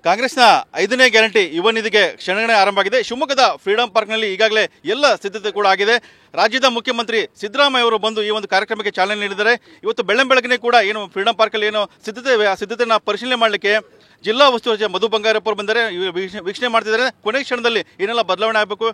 ಕಾಂಗ್ರೆಸ್ನ 5ನೇ ಗ್ಯಾರಂಟಿ ಯುವ ನಿಧಿಗೆ ಕ್ಷಣಗಣನೆ ಆರಂಭ ಆಗಿದೆ. ಶಿವಮೊಗ್ಗದ ಫ್ರೀಡಂ ಪಾರ್ಕ್ನಲ್ಲಿ ಈಗಾಗಲೇ ಎಲ್ಲ ಸಿದ್ಧತೆ ಕೂಡ ಆಗಿದೆ. ರಾಜ್ಯದ ಮುಖ್ಯಮಂತ್ರಿ ಸಿದ್ದರಾಮಯ್ಯ ಅವರು ಬಂದು ಈ ಒಂದು ಕಾರ್ಯಕ್ರಮಕ್ಕೆ ಚಾಲನೆ ನೀಡಿದ್ದಾರೆ. ಇವತ್ತು ಬೆಳ್ಳಂಬೆಳಗ್ಗೆ ಕೂಡ ಏನು ಫ್ರೀಡಂ ಪಾರ್ಕಲ್ಲಿ ಏನು ಸಿದ್ಧತೆಯನ್ನು ಪರಿಶೀಲನೆ ಮಾಡಲಿಕ್ಕೆ ಜಿಲ್ಲಾ ಉಸ್ತುವಾರಿ ಮಧು ಬಂಗಾರಪ್ಪ ಅವರು ಬಂದರೆ ವೀಕ್ಷಣೆ ಮಾಡ್ತಿದ್ದಾರೆ. ಕೊನೆ ಕ್ಷಣದಲ್ಲಿ ಏನೆಲ್ಲ ಬದಲಾವಣೆ ಆಗಬೇಕು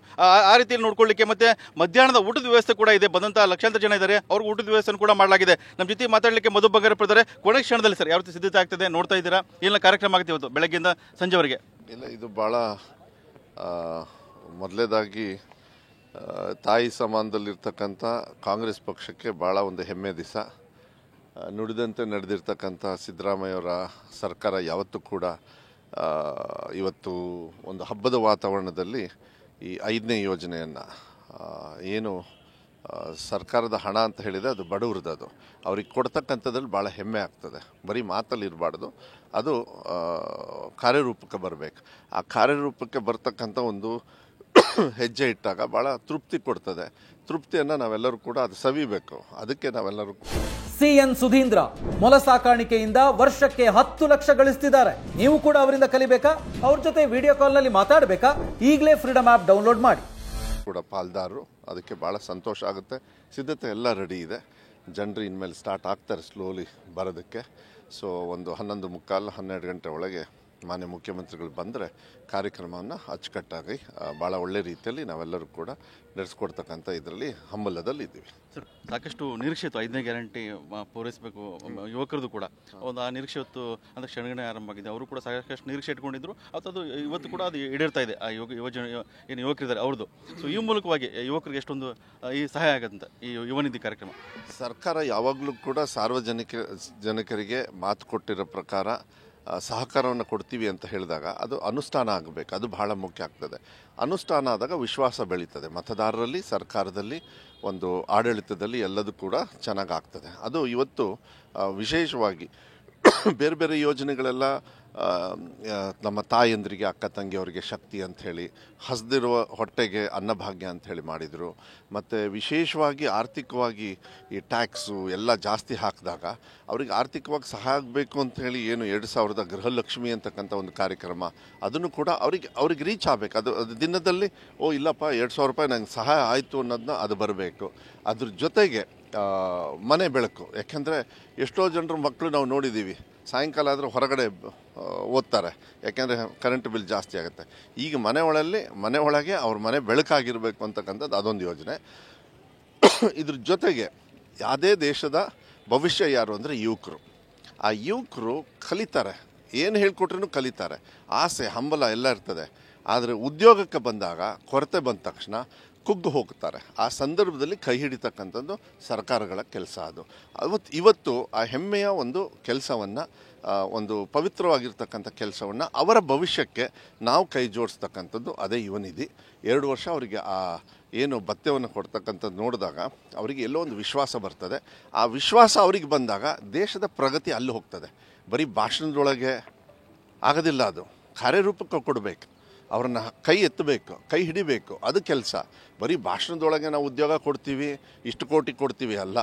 ಆ ರೀತಿಯಲ್ಲಿ ನೋಡ್ಕೊಳ್ಳಿಕ್ಕೆ ಮತ್ತೆ ಮಧ್ಯಾಹ್ನದ ಊಟದ ವ್ಯವಸ್ಥೆ ಕೂಡ ಇದೆ. ಬಂದಂಥ ಲಕ್ಷಾಂತರ ಜನ ಇದ್ದಾರೆ, ಅವ್ರಿಗೆ ಊಟದ ವ್ಯವಸ್ಥೆ ಕೂಡ ಮಾಡಲಾಗಿದೆ. ನಮ್ಮ ಜೊತೆ ಮಾತಾಡಲಿಕ್ಕೆ ಮಧು ಬಂಗಾರಪ್ಪ ಇದ್ದಾರೆ. ಕೊನೆ ಕ್ಷಣದಲ್ಲಿ ಸರ್ ಯಾವ ರೀತಿ ಸಿದ್ಧತೆ ಆಗ್ತದೆ ನೋಡ್ತಾ ಇದ್ದೀರಾ? ಏನೆಲ್ಲ ಕಾರ್ಯಕ್ರಮ ಆಗುತ್ತೆ ಇವತ್ತು ಬೆಳಗ್ಗೆಯಿಂದ ಸಂಜೆವರೆಗೆ? ಇಲ್ಲ, ಇದು ಭಾಳ ಮೊದಲೇದಾಗಿ ತಾಯಿ ಸಮಾನದಲ್ಲಿರ್ತಕ್ಕಂಥ ಕಾಂಗ್ರೆಸ್ ಪಕ್ಷಕ್ಕೆ ಭಾಳ ಒಂದು ಹೆಮ್ಮೆ ದಿವಸ. ನುಡಿದಂತೆ ನಡೆದಿರ್ತಕ್ಕಂಥ ಸಿದ್ದರಾಮಯ್ಯವರ ಸರ್ಕಾರ ಯಾವತ್ತೂ ಕೂಡ ಇವತ್ತು ಒಂದು ಹಬ್ಬದ ವಾತಾವರಣದಲ್ಲಿ ಈ 5ನೇ ಯೋಜನೆಯನ್ನು ಏನು ಸರ್ಕಾರದ ಹಣ ಅಂತ ಹೇಳಿದರೆ ಅದು ಬಡವ್ರದ್ದು, ಅದು ಅವ್ರಿಗೆ ಕೊಡ್ತಕ್ಕಂಥದ್ರಲ್ಲಿ ಭಾಳ ಹೆಮ್ಮೆ ಆಗ್ತದೆ. ಬರೀ ಮಾತಲ್ಲಿ ಇರಬಾರ್ದು, ಅದು ಕಾರ್ಯರೂಪಕ್ಕೆ ಬರಬೇಕು. ಆ ಕಾರ್ಯರೂಪಕ್ಕೆ ಬರ್ತಕ್ಕಂಥ ಒಂದು ಹೆಜ್ಜೆ ಇಟ್ಟಾಗ ಭಾಳ ತೃಪ್ತಿ ಕೊಡ್ತದೆ. ತೃಪ್ತಿಯನ್ನು ನಾವೆಲ್ಲರೂ ಕೂಡ ಅದು ಸವಿಬೇಕು. ಅದಕ್ಕೆ ನಾವೆಲ್ಲರೂ ಸಿಎನ್ ಸುಧೀಂದ್ರ ಮೊಲ ಸಾಕಾಣಿಕೆಯಿಂದ ವರ್ಷಕ್ಕೆ 10 ಲಕ್ಷ ಗಳಿಸ್ತಿದ್ದಾರೆ. ನೀವು ಕೂಡ ಅವರಿಂದ ಕಲಿಬೇಕಾ? ಅವ್ರ ಜೊತೆ ವಿಡಿಯೋ ಕಾಲ್ನಲ್ಲಿ ಮಾತಾಡಬೇಕಾ? ಈಗಲೇ ಫ್ರೀಡಮ್ ಆ್ಯಪ್ ಡೌನ್ಲೋಡ್ ಮಾಡಿ. ಕೂಡ ಪಾಲ್ದಾರರು, ಅದಕ್ಕೆ ಭಾಳ ಸಂತೋಷ ಆಗುತ್ತೆ. ಸಿದ್ಧತೆ ಎಲ್ಲ ರೆಡಿ ಇದೆ. ಜನರು ಇನ್ಮೇಲೆ ಸ್ಟಾರ್ಟ್ ಆಗ್ತಾರೆ ಸ್ಲೋಲಿ ಬರೋದಕ್ಕೆ. ಸೊ ಒಂದು 11:15 12 ಗಂಟೆ ಒಳಗೆ ಮಾನ್ಯ ಮುಖ್ಯಮಂತ್ರಿಗಳು ಬಂದರೆ ಕಾರ್ಯಕ್ರಮವನ್ನು ಅಚ್ಚುಕಟ್ಟಾಗಿ ಭಾಳ ಒಳ್ಳೆ ರೀತಿಯಲ್ಲಿ ನಾವೆಲ್ಲರೂ ಕೂಡ ನಡೆಸ್ಕೊಡ್ತಕ್ಕಂಥ ಇದರಲ್ಲಿ ಹಂಬಲದಲ್ಲಿ ಇದ್ದೀವಿ. ಸರ್, ಸಾಕಷ್ಟು ನಿರೀಕ್ಷೆ ಇತ್ತು 5ನೇ ಗ್ಯಾರಂಟಿ ಪೂರೈಸಬೇಕು ಯುವಕರದು ಕೂಡ. ಒಂದು ಆ ನಿರೀಕ್ಷೆ ಇತ್ತು ಅಂದರೆ ಕ್ಷಣಗಣನೆ ಆರಂಭ ಆಗಿದೆ. ಅವರು ಕೂಡ ಸಾಕಷ್ಟು ನಿರೀಕ್ಷೆ ಇಟ್ಕೊಂಡಿದ್ರು. ಅದು ಇವತ್ತು ಕೂಡ ಅದು ಈಡೇರ್ತಾ ಇದೆ. ಆ ಏನು ಯುವಕರಿದ್ದಾರೆ ಅವ್ರದ್ದು. ಸೊ ಈ ಮೂಲಕವಾಗಿ ಯುವಕರಿಗೆ ಎಷ್ಟೊಂದು ಈ ಸಹಾಯ ಆಗುತ್ತೆ ಈ ಯುವ ನಿಧಿ ಕಾರ್ಯಕ್ರಮ. ಸರ್ಕಾರ ಯಾವಾಗಲೂ ಕೂಡ ಸಾರ್ವಜನಿಕರಿಗೆ ಮಾತು ಕೊಟ್ಟಿರೋ ಪ್ರಕಾರ ಸಹಕಾರವನ್ನು ಕೊಡ್ತೀವಿ ಅಂತ ಹೇಳಿದಾಗ ಅದು ಅನುಷ್ಠಾನ ಆಗಬೇಕು. ಅದು ಬಹಳ ಮುಖ್ಯ ಆಗ್ತದೆ. ಅನುಷ್ಠಾನ ಆದಾಗ ವಿಶ್ವಾಸ ಬೆಳೀತದೆ ಮತದಾರರಲ್ಲಿ, ಸರ್ಕಾರದಲ್ಲಿ, ಒಂದು ಆಡಳಿತದಲ್ಲಿ, ಎಲ್ಲದೂ ಕೂಡ ಚೆನ್ನಾಗಾಗ್ತದೆ. ಅದು ಇವತ್ತು ವಿಶೇಷವಾಗಿ ಬೇರೆ ಬೇರೆ ಯೋಜನೆಗಳೆಲ್ಲ ನಮ್ಮ ತಾಯಂದ್ರಿಗೆ, ಅಕ್ಕ ತಂಗಿಯವರಿಗೆ ಶಕ್ತಿ ಅಂಥೇಳಿ, ಹಸ್ದಿರುವ ಹೊಟ್ಟೆಗೆ ಅನ್ನಭಾಗ್ಯ ಅಂಥೇಳಿ ಮಾಡಿದರು. ಮತ್ತು ವಿಶೇಷವಾಗಿ ಆರ್ಥಿಕವಾಗಿ ಈ ಟ್ಯಾಕ್ಸು ಎಲ್ಲ ಜಾಸ್ತಿ ಹಾಕಿದಾಗ ಅವ್ರಿಗೆ ಆರ್ಥಿಕವಾಗಿ ಸಹಾಯ ಆಗಬೇಕು ಅಂಥೇಳಿ ಏನು 2000 ಗೃಹಲಕ್ಷ್ಮಿ ಅಂತಕ್ಕಂಥ ಒಂದು ಕಾರ್ಯಕ್ರಮ, ಅದನ್ನು ಕೂಡ ಅವ್ರಿಗೆ ರೀಚ್ ಆಗಬೇಕು. ಅದು ದಿನದಲ್ಲಿ ಇಲ್ಲಪ್ಪ 2000 ರೂಪಾಯಿ ನಂಗೆ ಸಹಾಯ ಆಯಿತು ಅನ್ನೋದನ್ನ ಅದು ಬರಬೇಕು. ಅದ್ರ ಜೊತೆಗೆ ಮನೆ ಬೆಳಕು. ಯಾಕೆಂದರೆ ಎಷ್ಟೋ ಜನರು ಮಕ್ಕಳು ನಾವು ನೋಡಿದ್ದೀವಿ, ಸಾಯಂಕಾಲ ಆದರೆ ಹೊರಗಡೆ ಓದ್ತಾರೆ, ಯಾಕೆಂದರೆ ಕರೆಂಟ್ ಬಿಲ್ ಜಾಸ್ತಿ ಆಗುತ್ತೆ. ಈಗ ಮನೆ ಒಳಗೆ ಅವ್ರ ಮನೆ ಬೆಳಕಾಗಿರಬೇಕು ಅಂತಕ್ಕಂಥದ್ದು ಅದೊಂದು ಯೋಜನೆ. ಇದ್ರ ಜೊತೆಗೆ ಯಾವುದೇ ದೇಶದ ಭವಿಷ್ಯ ಯಾರು ಅಂದರೆ ಯುವಕರು. ಆ ಯುವಕರು ಕಲಿತಾರೆ, ಏನು ಹೇಳ್ಕೊಟ್ರೂ ಕಲಿತಾರೆ. ಆಸೆ, ಹಂಬಲ ಎಲ್ಲ ಇರ್ತದೆ. ಆದರೆ ಉದ್ಯೋಗಕ್ಕೆ ಬಂದಾಗ ಕೊರತೆ ಬಂದ ತಕ್ಷಣ ಕುಗ್ಗು ಹೋಗ್ತಾರೆ. ಆ ಸಂದರ್ಭದಲ್ಲಿ ಕೈ ಹಿಡಿತಕ್ಕಂಥದ್ದು ಸರ್ಕಾರಗಳ ಕೆಲಸ. ಅದು ಇವತ್ತು ಆ ಹೆಮ್ಮೆಯ ಒಂದು ಕೆಲಸವನ್ನು, ಒಂದು ಪವಿತ್ರವಾಗಿರ್ತಕ್ಕಂಥ ಕೆಲಸವನ್ನು, ಅವರ ಭವಿಷ್ಯಕ್ಕೆ ನಾವು ಕೈ ಜೋಡಿಸ್ತಕ್ಕಂಥದ್ದು ಅದೇ ಯುವ ನಿಧಿ. 2 ವರ್ಷ ಅವರಿಗೆ ಆ ಏನು ಭತ್ಯವನ್ನು ಕೊಡ್ತಕ್ಕಂಥದ್ದು ನೋಡಿದಾಗ ಅವರಿಗೆ ಎಲ್ಲೋ ಒಂದು ವಿಶ್ವಾಸ ಬರ್ತದೆ. ಆ ವಿಶ್ವಾಸ ಅವ್ರಿಗೆ ಬಂದಾಗ ದೇಶದ ಪ್ರಗತಿ ಅಲ್ಲಿ ಹೋಗ್ತದೆ. ಬರೀ ಭಾಷಣದೊಳಗೆ ಆಗೋದಿಲ್ಲ, ಅದು ಕಾರ್ಯರೂಪಕ್ಕೆ ಕೊಡಬೇಕು. ಅವ್ರನ್ನ ಕೈ ಎತ್ತಬೇಕು, ಕೈ ಹಿಡಿಬೇಕು, ಅದು ಕೆಲಸ. ಬರೀ ಭಾಷಣದೊಳಗೆ ನಾವು ಉದ್ಯೋಗ ಕೊಡ್ತೀವಿ, ಇಷ್ಟು ಕೋಟಿ ಕೊಡ್ತೀವಿ ಅಲ್ಲ.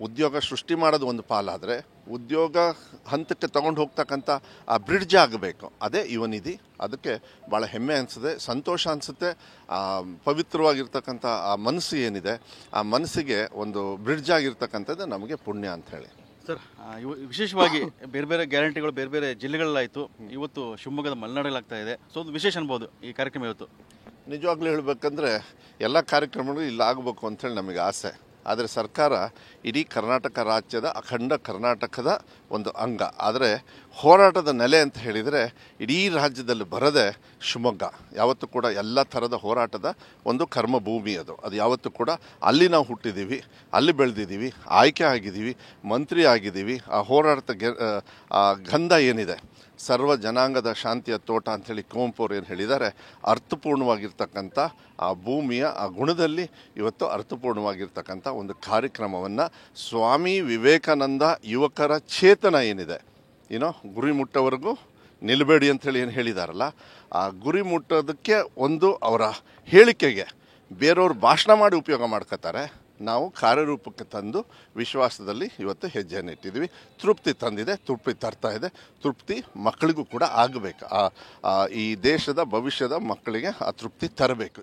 ಉದ್ಯೋಗ ಸೃಷ್ಟಿ ಮಾಡೋದು ಒಂದು ಪಾಲಾದರೆ ಉದ್ಯೋಗ ಹಂತಕ್ಕೆ ತೊಗೊಂಡು ಹೋಗ್ತಕ್ಕಂಥ ಆ ಬ್ರಿಡ್ಜ್ ಆಗಬೇಕು. ಅದೇ ಯುವ ನಿಧಿ. ಅದಕ್ಕೆ ಭಾಳ ಹೆಮ್ಮೆ ಅನಿಸುತ್ತೆ, ಸಂತೋಷ ಅನಿಸುತ್ತೆ. ಪವಿತ್ರವಾಗಿರ್ತಕ್ಕಂಥ ಆ ಮನಸ್ಸು ಏನಿದೆ, ಆ ಮನಸ್ಸಿಗೆ ಒಂದು ಬ್ರಿಡ್ಜ್ ಆಗಿರ್ತಕ್ಕಂಥದ್ದು ನಮಗೆ ಪುಣ್ಯ ಅಂಥೇಳಿ. ಸರ್, ವಿಶೇಷವಾಗಿ ಬೇರೆ ಬೇರೆ ಗ್ಯಾರಂಟಿಗಳು ಬೇರೆ ಬೇರೆ ಜಿಲ್ಲೆಗಳಲ್ಲಾಯಿತು, ಇವತ್ತು ಶಿವಮೊಗ್ಗದ ಮಲೆನಾಡಲ್ಲಾಗ್ತಾ ಇದೆ. ಸೊ ಒಂದು ವಿಶೇಷ ಅನ್ಬೋದು ಈ ಕಾರ್ಯಕ್ರಮ ಇವತ್ತು. ನಿಜವಾಗ್ಲೂ ಹೇಳಬೇಕಂದ್ರೆ ಎಲ್ಲ ಕಾರ್ಯಕ್ರಮಗಳು ಇಲ್ಲಿ ಆಗಬೇಕು ಅಂಥೇಳಿ ನಮಗೆ ಆಸೆ. ಆದರೆ ಸರ್ಕಾರ ಇಡೀ ಕರ್ನಾಟಕ ರಾಜ್ಯದ, ಅಖಂಡ ಕರ್ನಾಟಕದ ಒಂದು ಅಂಗ. ಆದರೆ ಹೋರಾಟದ ನೆಲೆ ಅಂತ ಹೇಳಿದರೆ ಇಡೀ ರಾಜ್ಯದಲ್ಲಿ ಬರದೆ ಶಿವಮೊಗ್ಗ. ಯಾವತ್ತೂ ಕೂಡ ಎಲ್ಲ ಥರದ ಹೋರಾಟದ ಒಂದು ಕರ್ಮಭೂಮಿ ಅದು ಯಾವತ್ತೂ ಕೂಡ. ಅಲ್ಲಿ ನಾವು ಹುಟ್ಟಿದ್ದೀವಿ, ಅಲ್ಲಿ ಬೆಳೆದಿದ್ದೀವಿ, ಆಯ್ಕೆ ಆಗಿದ್ದೀವಿ, ಮಂತ್ರಿ ಆಗಿದ್ದೀವಿ. ಆ ಹೋರಾಟದ ಆ ಗಂಧ ಏನಿದೆ, ಸರ್ವ ಜನಾಂಗದ ಶಾಂತಿಯ ತೋಟ ಅಂಥೇಳಿ ಕುವೆಂಪು ಅವರು ಏನು ಹೇಳಿದ್ದಾರೆ, ಅರ್ಥಪೂರ್ಣವಾಗಿರ್ತಕ್ಕಂಥ ಆ ಭೂಮಿಯ ಆ ಗುಣದಲ್ಲಿ ಇವತ್ತು ಅರ್ಥಪೂರ್ಣವಾಗಿರ್ತಕ್ಕಂಥ ಒಂದು ಕಾರ್ಯಕ್ರಮವನ್ನು ಸ್ವಾಮಿ ವಿವೇಕಾನಂದ ಯುವಕರ ಚೇತನ ಏನಿದೆ, ಗುರಿ ಮುಟ್ಟೋವರೆಗೂ ನಿಲ್ಲಬೇಡಿ ಅಂಥೇಳಿ ಏನು ಹೇಳಿದಾರಲ್ಲ, ಆ ಗುರಿ ಮುಟ್ಟೋದಕ್ಕೆ ಒಂದು ಅವರ ಹೇಳಿಕೆಗೆ ಬೇರೆಯವ್ರು ಭಾಷಣ ಮಾಡಿ ಉಪಯೋಗ ಮಾಡ್ಕೋತಾರೆ. ನಾವು ಕಾರ್ಯರೂಪಕ್ಕೆ ತಂದು ವಿಶ್ವಾಸದಲ್ಲಿ ಇವತ್ತು ಹೆಜ್ಜೆಯನ್ನು ಇಟ್ಟಿದ್ದೀವಿ. ತೃಪ್ತಿ ತಂದಿದೆ, ತೃಪ್ತಿ ತರ್ತಾ ಇದೆ. ತೃಪ್ತಿ ಮಕ್ಕಳಿಗೂ ಕೂಡ ಆಗಬೇಕು. ಈ ದೇಶದ ಭವಿಷ್ಯದ ಮಕ್ಕಳಿಗೆ ಆ ತೃಪ್ತಿ ತರಬೇಕು.